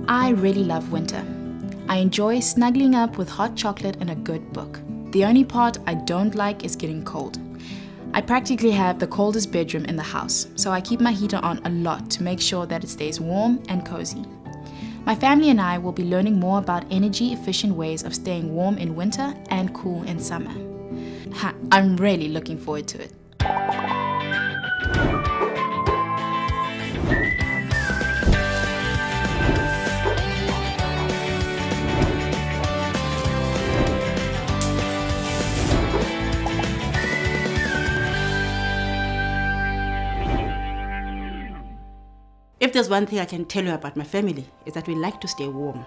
I really love winter. I enjoy snuggling up with hot chocolate and a good book. The only part I don't like is getting cold. I practically have the coldest bedroom in the house, so I keep my heater on a lot to make sure that it stays warm and cozy. My family and I will be learning more about energy-efficient ways of staying warm in winter and cool in summer. I'm really looking forward to it. If there's one thing I can tell you about my family, is that we like to stay warm.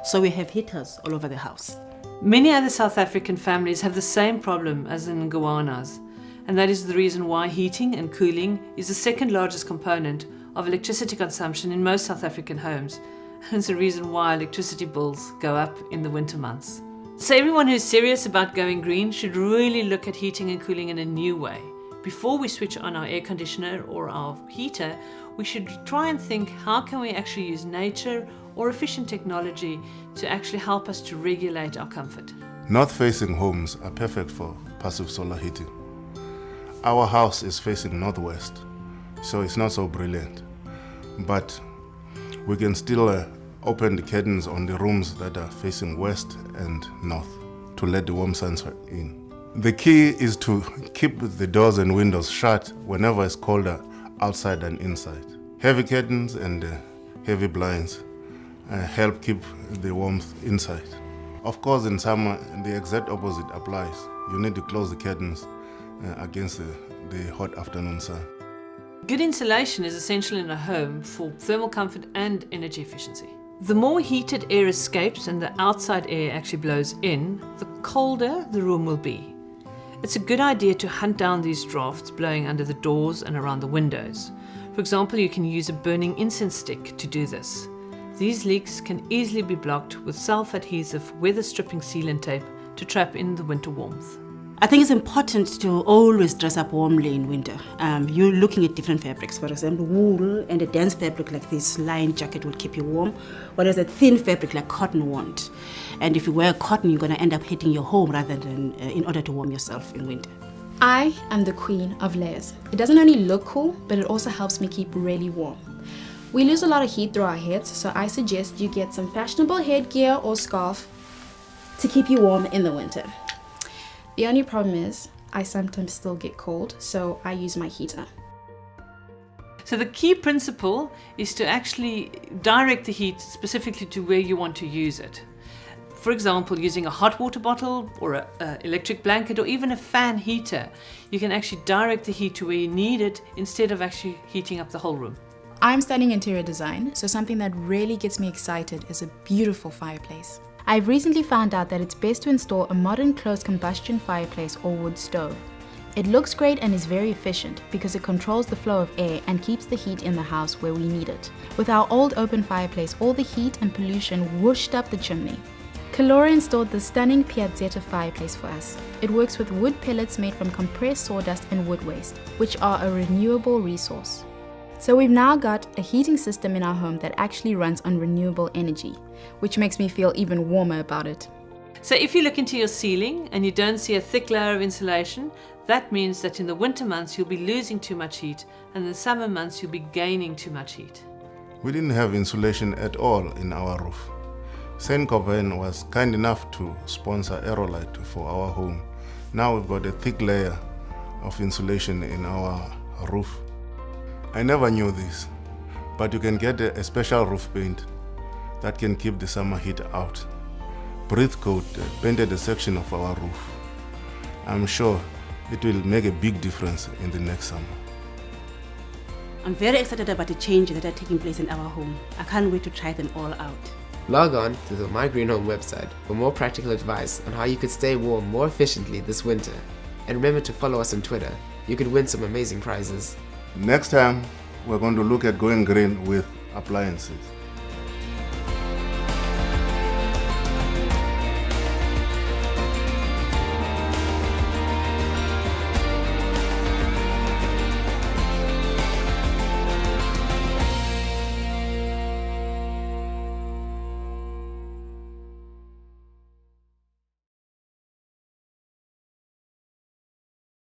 So we have heaters all over the house. Many other South African families have the same problem as in Gowanus, and that is the reason why heating and cooling is the second largest component of electricity consumption in most South African homes, and it's the reason why electricity bills go up in the winter months. So everyone who's serious about going green should really look at heating and cooling in a new way. Before we switch on our air conditioner or our heater, we should try and think, how can we actually use nature or efficient technology to actually help us to regulate our comfort? North-facing homes are perfect for passive solar heating. Our house is facing northwest, so it's not so brilliant. But we can still open the curtains on the rooms that are facing west and north to let the warm sunshine in. The key is to keep the doors and windows shut whenever it's colder outside and inside. Heavy curtains and heavy blinds help keep the warmth inside. Of course, in summer, the exact opposite applies. You need to close the curtains against the hot afternoon sun. Good insulation is essential in a home for thermal comfort and energy efficiency. The more heated air escapes and the outside air actually blows in, the colder the room will be. It's a good idea to hunt down these drafts blowing under the doors and around the windows. For example, you can use a burning incense stick to do this. These leaks can easily be blocked with self-adhesive weather-stripping sealant tape to trap in the winter warmth. I think it's important to always dress up warmly in winter. You're looking at different fabrics. For example, wool and a dense fabric like this lined jacket will keep you warm, whereas a thin fabric like cotton won't. And if you wear cotton, you're going to end up heating your home rather than in order to warm yourself in winter. I am the queen of layers. It doesn't only look cool, but it also helps me keep really warm. We lose a lot of heat through our heads, so I suggest you get some fashionable headgear or scarf to keep you warm in the winter. The only problem is I sometimes still get cold, so I use my heater. So the key principle is to actually direct the heat specifically to where you want to use it. For example, using a hot water bottle or an electric blanket or even a fan heater, you can actually direct the heat to where you need it instead of actually heating up the whole room. I'm studying interior design, so something that really gets me excited is a beautiful fireplace. I've recently found out that it's best to install a modern closed combustion fireplace or wood stove. It looks great and is very efficient because it controls the flow of air and keeps the heat in the house where we need it. With our old open fireplace, all the heat and pollution whooshed up the chimney. Calora installed the stunning Piazzetta fireplace for us. It works with wood pellets made from compressed sawdust and wood waste, which are a renewable resource. So we've now got a heating system in our home that actually runs on renewable energy, which makes me feel even warmer about it. So if you look into your ceiling and you don't see a thick layer of insulation, that means that in the winter months you'll be losing too much heat, and in the summer months you'll be gaining too much heat. We didn't have insulation at all in our roof. Saint Cobain was kind enough to sponsor Aerolite for our home. Now we've got a thick layer of insulation in our roof. I never knew this, but you can get a special roof paint that can keep the summer heat out. Breathe Coat painted a section of our roof. I'm sure it will make a big difference in the next summer. I'm very excited about the changes that are taking place in our home. I can't wait to try them all out. Log on to the My Green Home website for more practical advice on how you could stay warm more efficiently this winter. And remember to follow us on Twitter. You could win some amazing prizes. Next time, we're going to look at going green with appliances.